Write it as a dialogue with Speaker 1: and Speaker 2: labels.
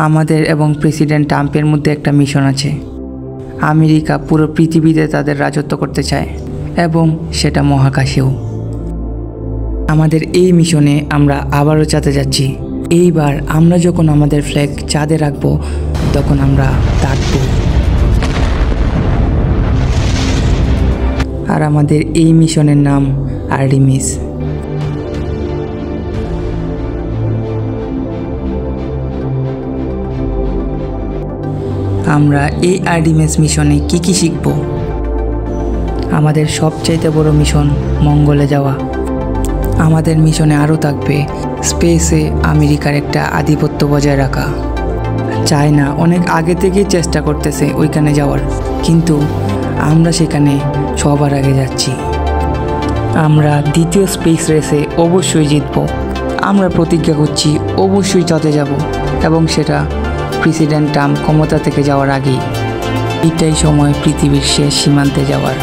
Speaker 1: আমাদের এবং প্রেসিডেন্ট ট্রাম্পের মধ্যে একটা মিশন আছে। আমেরিকা পুরো পৃথিবীতে তাদের রাজত্ব করতে চায় এবং সেটা মহাকাশেও। আমাদের এই মিশনে আমরা আবারও চাঁদে যাচ্ছি। এইবার আমরা যখন আমাদের ফ্ল্যাগ চাঁদে রাখবো তখন আমরা থাকব। আর আমাদের এই মিশনের নাম আর্টেমিস। আমরা এই আর্টেমিস মিশনে কি শিখব? আমাদের সবচাইতে বড় মিশন মঙ্গলে যাওয়া। আমাদের মিশনে আরও থাকবে স্পেসে আমেরিকার একটা আধিপত্য বজায় রাখা। চায়না অনেক আগে থেকেই চেষ্টা করতেছে ওইখানে যাওয়ার, কিন্তু আমরা সেখানে সবার আগে যাচ্ছি। আমরা দ্বিতীয় স্পেস রেসে অবশ্যই জিতব। আমরা প্রতিজ্ঞা করছি অবশ্যই চাঁদে যাব, এবং সেটা প্রেসিডেন্ট ট্রাম্প ক্ষমতা থেকে যাওয়ার আগেই। এটাই সময় পৃথিবীর শেষ সীমান্তে যাওয়ার।